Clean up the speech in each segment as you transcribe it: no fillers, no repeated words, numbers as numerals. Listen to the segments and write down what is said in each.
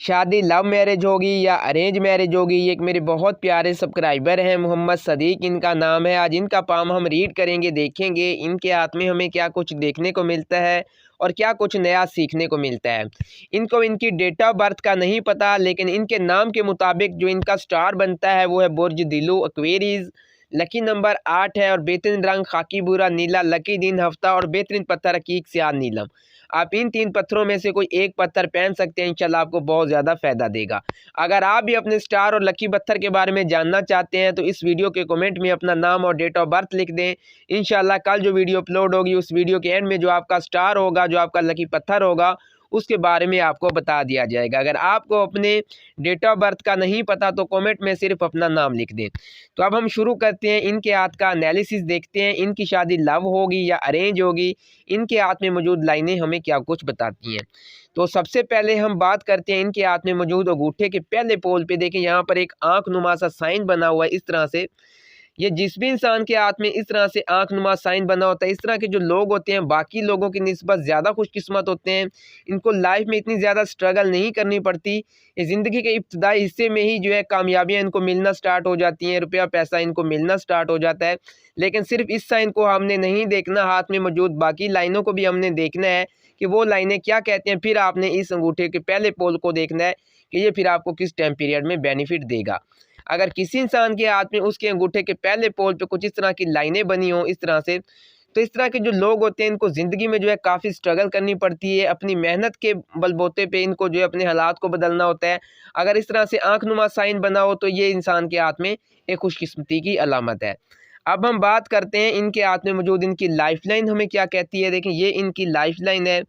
शादी love marriage होगी या अरेंज मैरिज होगी, ये एक मेरे बहुत प्यारे सब्सक्राइबर हैं, मोहम्मद सदीक इनका नाम है। आज इनका पाम हम रीड करेंगे, देखेंगे इनके हाथ में हमें क्या कुछ देखने को मिलता है और क्या कुछ नया सीखने को मिलता है। इनको इनकी डेट ऑफ बर्थ का नहीं पता, लेकिन इनके नाम के मुताबिक जो इनका स्टार बनता है वो है बुर्ज दिलू एक्वेरियस। लकी नंबर 8 है और बेहतरीन रंग खाकी भूरा नीला, लकी दिन हफ्ता और बेहतरीन पत्थर हकीक सियाह नीलम। आप इन 3 पत्थरों में से कोई एक पत्थर पहन सकते हैं, इंशाल्लाह आपको बहुत ज़्यादा फ़ायदा देगा। अगर आप भी अपने स्टार और लकी पत्थर के बारे में जानना चाहते हैं तो इस वीडियो के कमेंट में अपना नाम और डेट ऑफ बर्थ लिख दें। इंशाल्लाह कल जो वीडियो अपलोड होगी उस वीडियो के एंड में जो आपका स्टार होगा, जो आपका लकी पत्थर होगा, उसके बारे में आपको बता दिया जाएगा। अगर आपको अपने डेट ऑफ बर्थ का नहीं पता तो कमेंट में सिर्फ अपना नाम लिख दें। तो अब हम शुरू करते हैं, इनके हाथ का एनालिसिस देखते हैं। इनकी शादी लव होगी या अरेंज होगी, इनके हाथ में मौजूद लाइनें हमें क्या कुछ बताती हैं। तो सबसे पहले हम बात करते हैं इनके हाथ में मौजूद अंगूठे के पहले पोल पे। देखें यहाँ पर एक आंख नुमा सा साइन बना हुआ है इस तरह से। ये जिस भी इंसान के हाथ में इस तरह से आंख नुमा साइन बना होता है, इस तरह के जो लोग होते हैं बाकी लोगों की निस्बत ज़्यादा खुशकिस्मत होते हैं। इनको लाइफ में इतनी ज़्यादा स्ट्रगल नहीं करनी पड़ती। ये ज़िंदगी के इब्तदाई हिस्से में ही जो है कामयाबियाँ इनको मिलना स्टार्ट हो जाती हैं, रुपया पैसा इनको मिलना स्टार्ट हो जाता है। लेकिन सिर्फ इस साइन को हमने नहीं देखना, हाथ में मौजूद बाकी लाइनों को भी हमने देखना है कि वो लाइनें क्या कहते हैं। फिर आपने इस अंगूठे के पहले पोल को देखना है कि ये फिर आपको किस टाइम पीरियड में बेनिफिट देगा। अगर किसी इंसान के हाथ में उसके अंगूठे के पहले पोल पे कुछ इस तरह की लाइनें बनी हों इस तरह से, तो इस तरह के जो लोग होते हैं इनको ज़िंदगी में जो है काफ़ी स्ट्रगल करनी पड़ती है। अपनी मेहनत के बलबूते पे इनको जो है अपने हालात को बदलना होता है। अगर इस तरह से आंख नुमा साइन बना हो तो ये इंसान के हाथ में एक खुशकिस्मती की अलामत है। अब हम बात करते हैं इनके हाथ में मौजूद इनकी लाइफ लाइन हमें क्या कहती है। देखें ये इनकी लाइफ लाइन है।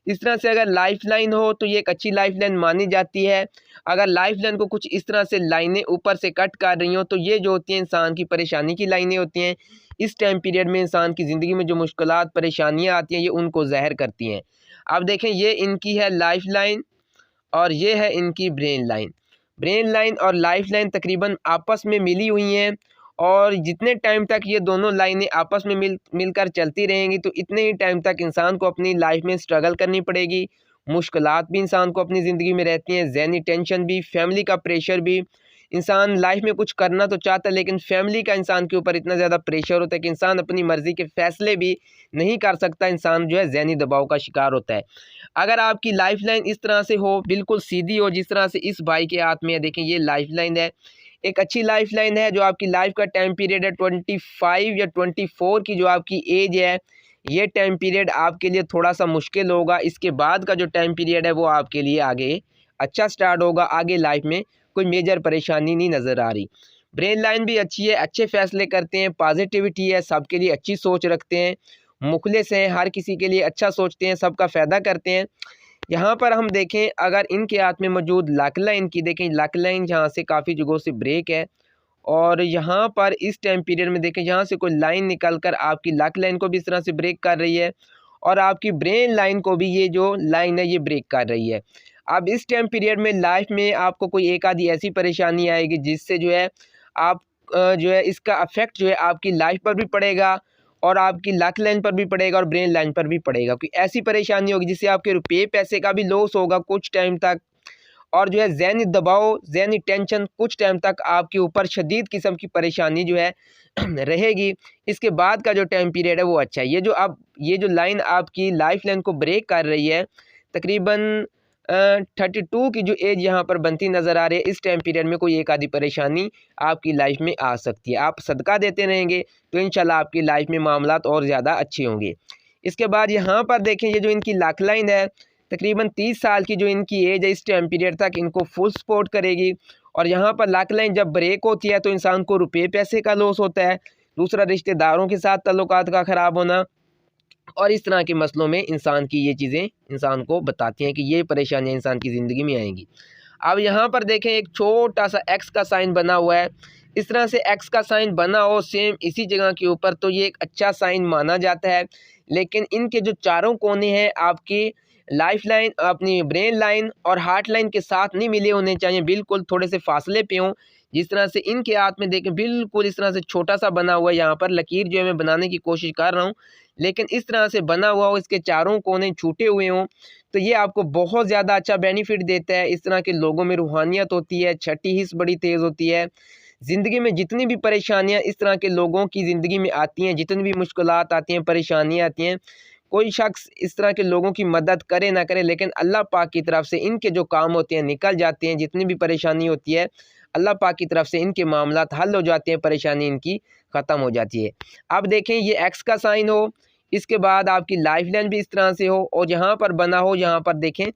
इस तरह से अगर लाइफ लाइन हो तो ये एक अच्छी लाइफ लाइन मानी जाती है। अगर लाइफ लाइन को कुछ इस तरह से लाइनें ऊपर से कट कर रही हों तो ये जो होती हैं इंसान की परेशानी की लाइनें होती हैं। इस टाइम पीरियड में इंसान की ज़िंदगी में जो मुश्किलात परेशानियां आती हैं ये उनको ज़ाहिर करती हैं। अब देखें ये इनकी है लाइफ लाइन और ये है इनकी ब्रेन लाइन। ब्रेन लाइन और लाइफ लाइन तकरीबन आपस में मिली हुई हैं और जितने टाइम तक ये दोनों लाइनें आपस में मिलकर चलती रहेंगी तो इतने ही टाइम तक इंसान को अपनी लाइफ में स्ट्रगल करनी पड़ेगी। मुश्किलात भी इंसान को अपनी ज़िंदगी में रहती हैं, ज़हनी टेंशन भी, फैमिली का प्रेशर भी। इंसान लाइफ में कुछ करना तो चाहता है लेकिन फैमिली का इंसान के ऊपर इतना ज़्यादा प्रेशर होता है कि इंसान अपनी मर्ज़ी के फ़ैसले भी नहीं कर सकता। इंसान जो है ज़हनी दबाव का शिकार होता है। अगर आपकी लाइफ लाइन इस तरह से हो, बिल्कुल सीधी हो जिस तरह से इस भाई के हाथ में है, देखें ये लाइफ लाइन है, एक अच्छी लाइफ लाइन है। जो आपकी लाइफ का टाइम पीरियड है 25 या 24 की जो आपकी एज है, ये टाइम पीरियड आपके लिए थोड़ा सा मुश्किल होगा। इसके बाद का जो टाइम पीरियड है वो आपके लिए आगे अच्छा स्टार्ट होगा। आगे लाइफ में कोई मेजर परेशानी नहीं नज़र आ रही। ब्रेन लाइन भी अच्छी है, अच्छे फैसले करते हैं, पॉजिटिविटी है, सबके लिए अच्छी सोच रखते हैं, मुखलिस हैं, हर किसी के लिए अच्छा सोचते हैं, सबका फ़ायदा करते हैं। यहाँ पर हम देखें अगर इनके हाथ में मौजूद लक लाइन की, देखें लक लाइन यहाँ से काफ़ी जगहों से ब्रेक है और यहाँ पर इस टाइम पीरियड में देखें यहाँ से कोई लाइन निकल कर आपकी लक लाइन को भी इस तरह से ब्रेक कर रही है और आपकी ब्रेन लाइन को भी ये जो लाइन है ये ब्रेक कर रही है। अब इस टाइम पीरियड में लाइफ में आपको कोई एक आधी ऐसी परेशानी आएगी जिससे जो है आप जो है इसका अफेक्ट जो है आपकी लाइफ पर भी पड़ेगा और आपकी लक लाइन पर भी पड़ेगा और ब्रेन लाइन पर भी पड़ेगा। कोई ऐसी परेशानी होगी जिससे आपके रुपये पैसे का भी लॉस होगा कुछ टाइम तक और जो है ज़हनी दबाव, ज़हनी टेंशन कुछ टाइम तक आपके ऊपर शदीद किस्म की परेशानी जो है रहेगी। इसके बाद का जो टाइम पीरियड है वो अच्छा है। ये जो लाइन आपकी लाइफ लाइन को ब्रेक कर रही है तकरीबन 32 की जो एज यहाँ पर बनती नज़र आ रही है। इस टाइम पीरियड में कोई एक आधी परेशानी आपकी लाइफ में आ सकती है। आप सदका देते रहेंगे तो इंशाल्लाह आपकी लाइफ में मामलात और ज़्यादा अच्छे होंगे। इसके बाद यहाँ पर देखें ये जो इनकी लक लाइन है तकरीबन 30 साल की जो इनकी एज है इस टाइम पीरियड तक इनको फुल सपोर्ट करेगी। और यहाँ पर लक लाइन जब ब्रेक होती है तो इंसान को रुपये पैसे का लॉस होता है, दूसरा रिश्तेदारों के साथ ताल्लुकात का ख़राब होना और इस तरह के मसलों में इंसान की ये चीज़ें इंसान को बताती हैं कि ये परेशानियाँ इंसान की ज़िंदगी में आएंगी। अब यहाँ पर देखें एक छोटा सा एक्स का साइन बना हुआ है। इस तरह से एक्स का साइन बना हो सेम इसी जगह के ऊपर तो ये एक अच्छा साइन माना जाता है। लेकिन इनके जो चारों कोने हैं आपके लाइफ लाइन, अपनी ब्रेन लाइन और हार्ट लाइन के साथ नहीं मिले होने चाहिए, बिल्कुल थोड़े से फासले पे हों। जिस तरह से इनके हाथ में देखें बिल्कुल इस तरह से छोटा सा बना हुआ है, यहाँ पर लकीर जो है मैं बनाने की कोशिश कर रहा हूँ, लेकिन इस तरह से बना हुआ हो, इसके चारों कोने छूटे हुए हों, तो ये आपको बहुत ज़्यादा अच्छा बेनिफिट देता है। इस तरह के लोगों में रूहानियत होती है, छठी हिस्स बड़ी तेज़ होती है। ज़िंदगी में जितनी भी परेशानियाँ इस तरह के लोगों की ज़िंदगी में आती हैं, जितनी भी मुश्किलात आती हैं, परेशानियाँ आती हैं, कोई शख्स इस तरह के लोगों की मदद करे ना करे, लेकिन अल्लाह पाक की तरफ से इनके जो काम होते हैं निकल जाते हैं। जितनी भी परेशानी होती है अल्लाह पाक की तरफ से इनके मामलात हल हो जाते हैं, परेशानी इनकी ख़त्म हो जाती है। अब देखें ये एक्स का साइन हो, इसके बाद आपकी लाइफ लाइन भी इस तरह से हो, और यहाँ पर बना हो, यहाँ पर देखें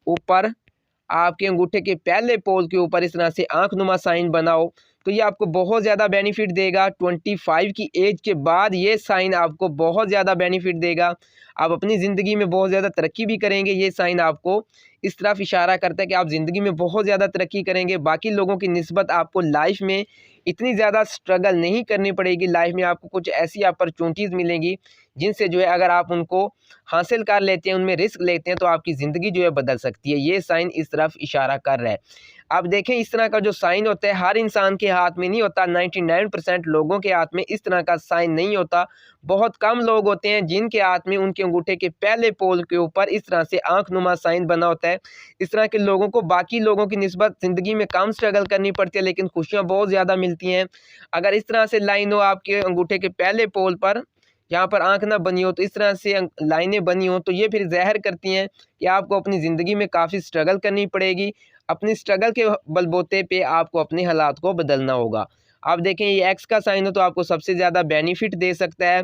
ऊपर आपके अंगूठे के पहले पोल के ऊपर इस तरह से आँख नुमा साइन बना हो, तो ये आपको बहुत ज़्यादा बेनिफिट देगा। 25 की एज के बाद ये साइन आपको बहुत ज़्यादा बेनिफिट देगा। आप अपनी ज़िंदगी में बहुत ज़्यादा तरक्की भी करेंगे। ये साइन आपको इस तरफ इशारा करता है कि आप ज़िंदगी में बहुत ज़्यादा तरक्की करेंगे। बाकी लोगों की निस्बत आपको लाइफ में इतनी ज़्यादा स्ट्रगल नहीं करनी पड़ेगी। लाइफ में आपको कुछ ऐसी अपॉर्चुनिटीज़ मिलेंगी जिनसे जो है अगर आप उनको हासिल कर लेते हैं, उनमें रिस्क लेते हैं, तो आपकी ज़िंदगी जो है बदल सकती है। ये साइन इस तरफ इशारा कर रहा है। अब देखें इस तरह का जो साइन होता है हर इंसान के हाथ में नहीं होता। 99% लोगों के हाथ में इस तरह का साइन नहीं होता। बहुत कम लोग होते हैं जिनके हाथ में उनके अंगूठे के पहले पोल के ऊपर इस तरह से आँख नुमा साइन बना होता है। इस तरह के लोगों को बाकी लोगों की निस्बत ज़िंदगी में कम स्ट्रगल करनी पड़ती है, लेकिन खुशियाँ बहुत ज़्यादा मिलती हैं। अगर इस तरह से लाइन हो आपके अंगूठे के पहले पोल पर, यहाँ पर आँख ना बनी हो, तो इस तरह से लाइनें बनी हो, तो ये फिर ज़ाहिर करती हैं कि आपको अपनी ज़िंदगी में काफ़ी स्ट्रगल करनी पड़ेगी। अपनी स्ट्रगल के बलबूते पे आपको अपने हालात को बदलना होगा। आप देखें ये एक्स का साइन हो तो आपको सबसे ज़्यादा बेनिफिट दे सकता है।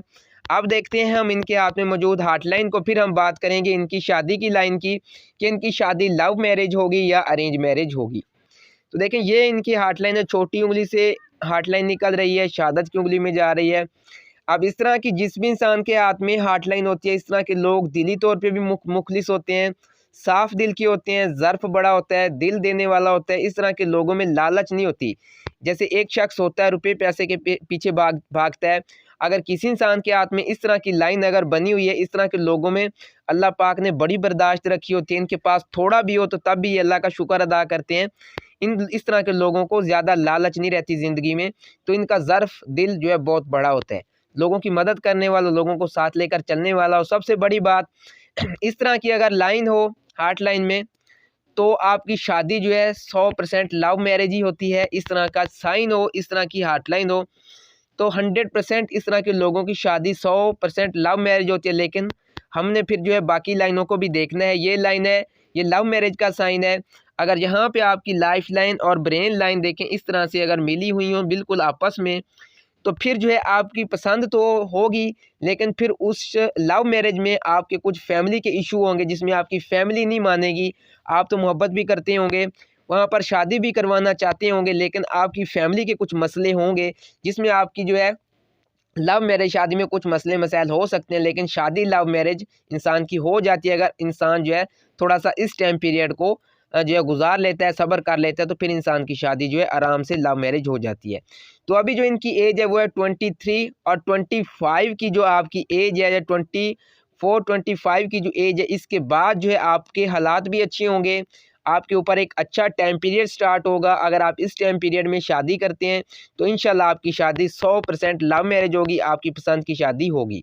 अब देखते हैं हम इनके हाथ में मौजूद हार्ट लाइन को, फिर हम बात करेंगे इनकी शादी की लाइन की कि इनकी शादी लव मैरिज होगी या अरेंज मैरिज होगी। तो देखें ये इनकी हार्ट लाइन है, छोटी उंगली से हार्ट लाइन निकल रही है, शहादत की उंगली में जा रही है। अब इस तरह की जिस भी इंसान के हाथ में हार्ट लाइन होती है, इस तरह के लोग दिली तौर पे भी मुखलिस होते हैं, साफ दिल के होते हैं, ज़र्फ बड़ा होता है, दिल देने वाला होता है। इस तरह के लोगों में लालच नहीं होती। जैसे एक शख्स होता है रुपये पैसे के पीछे भागता है, अगर किसी इंसान के हाथ में इस तरह की लाइन अगर बनी हुई है, इस तरह के लोगों में अल्लाह पाक ने बड़ी बर्दाश्त रखी होती है। इनके पास थोड़ा भी हो तो तब भी ये अल्लाह का शुक्र अदा करते हैं। इस तरह के लोगों को ज़्यादा लालच नहीं रहती ज़िंदगी में, तो इनका ज़र्फ दिल जो है बहुत बड़ा होता है, लोगों की मदद करने वाला, लोगों को साथ लेकर चलने वाला। और सबसे बड़ी बात इस तरह की अगर लाइन हो हार्ट लाइन में, तो आपकी शादी जो है 100% लव मैरिज ही होती है। इस तरह का साइन हो, इस तरह की हार्ट लाइन हो, तो 100% इस तरह के लोगों की शादी 100% लव मैरिज होती है। लेकिन हमने फिर जो है बाकी लाइनों को भी देखना है। ये लाइन है, ये लव मैरिज का साइन है। अगर यहाँ पे आपकी लाइफ लाइन और ब्रेन लाइन देखें इस तरह से अगर मिली हुई हो बिल्कुल आपस में, तो फिर जो है आपकी पसंद तो होगी, लेकिन फिर उस लव मैरिज में आपके कुछ फैमिली के इशू होंगे जिसमें आपकी फैमिली नहीं मानेगी। आप तो मोहब्बत भी करते होंगे, वहाँ पर शादी भी करवाना चाहते होंगे, लेकिन आपकी फैमिली के कुछ मसले होंगे जिसमें आपकी जो है लव मैरिज शादी में कुछ मसले मसाइल हो सकते हैं, लेकिन शादी लव मैरिज इंसान की हो जाती है अगर इंसान जो है थोड़ा सा इस टाइम पीरियड को जो है गुजार लेता है, सब्र कर लेता है, तो फिर इंसान की शादी जो है आराम से लव मैरिज हो जाती है। तो अभी जो इनकी एज है वो है 23 और 25 की जो आपकी एज है, या 24-25 की जो एज है, इसके बाद जो है आपके हालात भी अच्छे होंगे, आपके ऊपर एक अच्छा टाइम पीरियड स्टार्ट होगा। अगर आप इस टाइम पीरियड में शादी करते हैं तो इंशाल्लाह आपकी शादी 100% लव मैरिज होगी, आपकी पसंद की शादी होगी।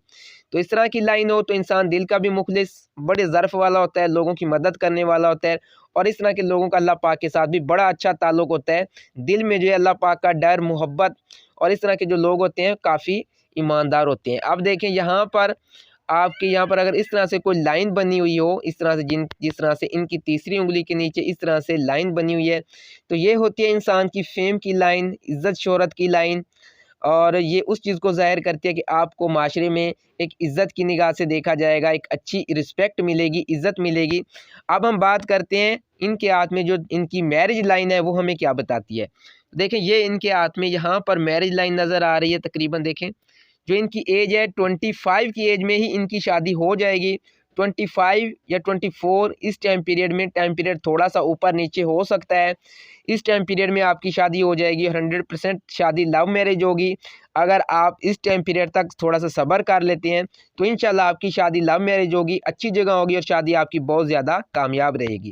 तो इस तरह की लाइन हो तो इंसान दिल का भी मुखलिस, बड़े ज़र्फ़ वाला होता है, लोगों की मदद करने वाला होता है, और इस तरह के लोगों का अल्लाह पाक के साथ भी बड़ा अच्छा ताल्लुक़ होता है। दिल में जो है अल्लाह पाक का डर, मोहब्बत, और इस तरह के जो लोग होते हैं काफ़ी ईमानदार होते हैं। अब देखें यहाँ पर आपके यहाँ पर अगर इस तरह से कोई लाइन बनी हुई हो, इस तरह से जिस तरह से इनकी तीसरी उंगली के नीचे इस तरह से लाइन बनी हुई है, तो ये होती है इंसान की फेम की लाइन, इज़्ज़त शोहरत की लाइन, और ये उस चीज़ को ज़ाहिर करती है कि आपको माशरे में एक इज़्ज़त की निगाह से देखा जाएगा, एक अच्छी रिस्पेक्ट मिलेगी, इज़्ज़त मिलेगी। अब हम बात करते हैं इनके हाथ में जो इनकी मैरिज लाइन है वो हमें क्या बताती है। देखें ये इनके हाथ में यहाँ पर मैरिज लाइन नज़र आ रही है, तकरीबन देखें जो इनकी एज है 25 की एज में ही इनकी शादी हो जाएगी। 25 या 24 इस टाइम पीरियड में, टाइम पीरियड थोड़ा सा ऊपर नीचे हो सकता है, इस टाइम पीरियड में आपकी शादी हो जाएगी। 100% शादी लव मैरिज होगी। अगर आप इस टाइम पीरियड तक थोड़ा सा सब्र कर लेते हैं तो इंशाल्लाह आपकी शादी लव मैरिज होगी, अच्छी जगह होगी और शादी आपकी बहुत ज़्यादा कामयाब रहेगी।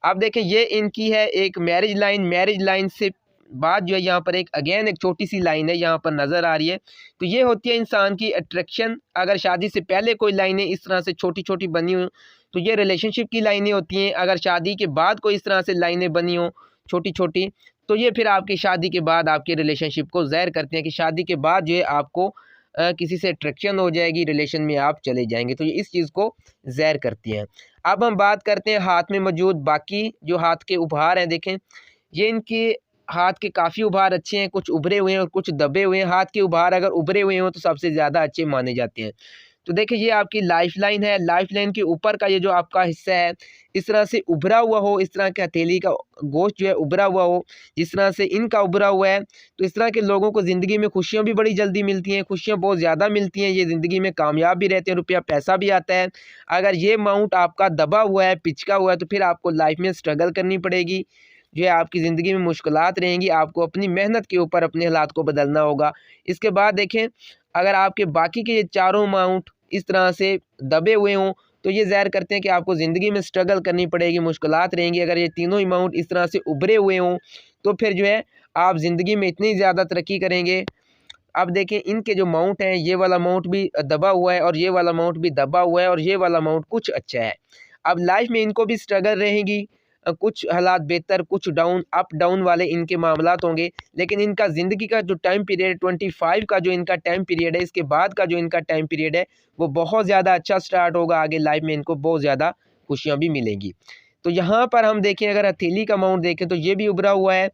अब देखिए ये इनकी है एक मैरिज लाइन। मैरिज लाइन से बाद जो है यहाँ पर एक अगेन एक छोटी सी लाइन है यहाँ पर नज़र आ रही है। तो ये होती है इंसान की अट्रैक्शन। अगर शादी से पहले कोई लाइनें इस तरह से छोटी छोटी बनी हों तो ये रिलेशनशिप की लाइनें होती हैं। अगर शादी के बाद कोई इस तरह से लाइनें बनी हों छोटी छोटी तो ये फिर आपकी शादी के बाद आपके रिलेशनशिप को ज़ाहिर करते हैं कि शादी के बाद जो है आपको किसी से अट्रैक्शन हो जाएगी, रिलेशन में आप चले जाएंगे। तो ये इस चीज़ को ज़ाहिर करती हैं। अब हम बात करते हैं हाथ में मौजूद बाकी जो हाथ के उपहार हैं। देखें ये इनके हाथ के काफ़ी उपहार अच्छे हैं, कुछ उभरे हुए हैं और कुछ दबे हुए हैं। हाथ के उपहार अगर उभरे हुए हों तो सबसे ज़्यादा अच्छे माने जाते हैं। तो देखिए ये आपकी लाइफ लाइन है। लाइफ लाइन के ऊपर का ये जो आपका हिस्सा है इस तरह से उभरा हुआ हो, इस तरह के हथेली का गोश्त जो है उभरा हुआ हो, जिस तरह से इनका उभरा हुआ है, तो इस तरह के लोगों को ज़िंदगी में खुशियाँ भी बड़ी जल्दी मिलती हैं, खुशियाँ बहुत ज़्यादा मिलती हैं, ये ज़िंदगी में कामयाब भी रहते हैं, रुपया पैसा भी आता है। अगर ये माउंट आपका दबा हुआ है, पिचका हुआ है, तो फिर आपको लाइफ में स्ट्रगल करनी पड़ेगी, जो है आपकी ज़िंदगी में मुश्किलात रहेंगी। आपको अपनी मेहनत के ऊपर अपने हालात को बदलना होगा। इसके बाद देखें अगर आपके बाकी के ये चारों माउंट इस तरह से दबे हुए हों तो ये ज़ाहिर करते हैं कि आपको ज़िंदगी में स्ट्रगल करनी पड़ेगी, मुश्किलात रहेंगी। अगर ये तीनों ही माउंट इस तरह से उभरे हुए हों तो फिर जो है आप ज़िंदगी में इतनी ज़्यादा तरक्की करेंगे। अब देखें इनके जो माउंट हैं, ये वाला माउंट भी दबा हुआ है और ये वाला माउंट भी दबा हुआ है और ये वाला माउंट कुछ अच्छा है। अब लाइफ में इनको भी स्ट्रगल रहेगी, कुछ हालात बेहतर, कुछ डाउन, अप डाउन वाले इनके मामलात होंगे। लेकिन इनका ज़िंदगी का जो टाइम पीरियड 25 का जो इनका टाइम पीरियड है, इसके बाद का जो इनका टाइम पीरियड है वो बहुत ज़्यादा अच्छा स्टार्ट होगा। आगे लाइफ में इनको बहुत ज़्यादा खुशियाँ भी मिलेंगी। तो यहाँ पर हम देखें अगर हथेली का माउंट देखें तो ये भी उभरा हुआ है,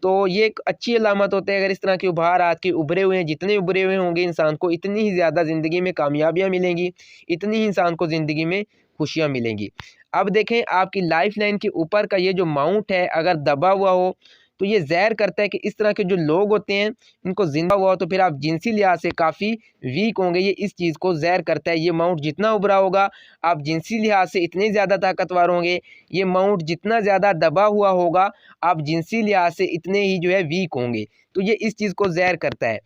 तो ये एक अच्छी अलामत होती है। अगर इस तरह के उपहार हाथ के उभरे हुए हैं, जितने उभरे हुए होंगे इंसान को इतनी ही ज़्यादा ज़िंदगी में कामयाबियाँ मिलेंगी, इतनी ही इंसान को ज़िंदगी में खुशियाँ मिलेंगी। अब देखें आपकी लाइफ लाइन के ऊपर का ये जो माउंट है अगर दबा हुआ हो तो ये ज़ाहिर करता है कि इस तरह के जो लोग होते हैं इनको ज़िंदा हुआ हो तो फिर आप जिनसी लिहाज से काफ़ी वीक होंगे। ये इस चीज़ को ज़ाहिर करता है। ये माउंट जितना उभरा होगा आप जिनसी लिहाज से इतने ज़्यादा ताकतवर होंगे। ये माउंट जितना ज़्यादा दबा हुआ होगा आप जिनसी लिहाज से इतने ही जो है वीक होंगे। तो ये इस चीज़ को ज़ाहिर करता है।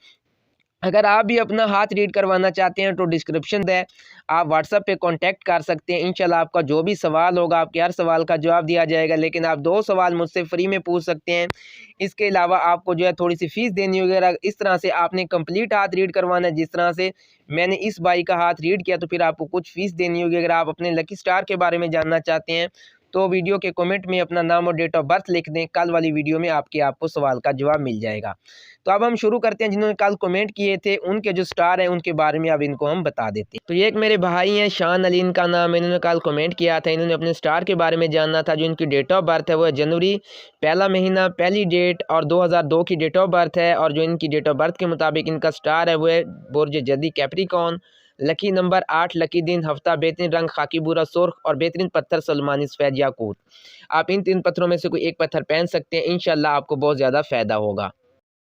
अगर आप भी अपना हाथ रीड करवाना चाहते हैं तो डिस्क्रिप्शन है, आप व्हाट्सएप पे कांटेक्ट कर सकते हैं। इंशाल्लाह आपका जो भी सवाल होगा आपके हर सवाल का जवाब दिया जाएगा। लेकिन आप 2 सवाल मुझसे फ्री में पूछ सकते हैं। इसके अलावा आपको जो है थोड़ी सी फ़ीस देनी होगी। अगर इस तरह से आपने कंप्लीट हाथ रीड करवाना है जिस तरह से मैंने इस भाई का हाथ रीड किया तो फिर आपको कुछ फ़ीस देनी होगी। अगर आप अपने लकी स्टार के बारे में जानना चाहते हैं तो वीडियो के कमेंट में अपना नाम और डेट ऑफ बर्थ लिख दें। कल वाली वीडियो में आपको सवाल का जवाब मिल जाएगा। तो अब हम शुरू करते हैं। जिन्होंने कल कमेंट किए थे उनके जो स्टार हैं उनके बारे में अब इनको हम बता देते हैं। तो ये एक मेरे भाई हैं शान अली इनका नाम है। इन्होंने कल कमेंट किया था, इन्होंने अपने स्टार के बारे में जानना था। जो इनकी डेट ऑफ बर्थ है वो है जनवरी पहला महीना पहली डेट और 2002 की डेट ऑफ बर्थ है। और जो इनकी डेट ऑफ बर्थ के मुताबिक इनका स्टार है वो है बुर्ज जदी कैप्रिकॉर्न। लकी नंबर 8, लकी दिन, हफ्ता, बेहतरीन रंग खाकी बुरा सुर्ख और बेहतरीन पत्थर सलमानी सफ़ेद याकूत। आप इन 3 पत्थरों में से कोई एक पत्थर पहन सकते हैं, इंशाल्लाह आपको बहुत ज़्यादा फ़ायदा होगा।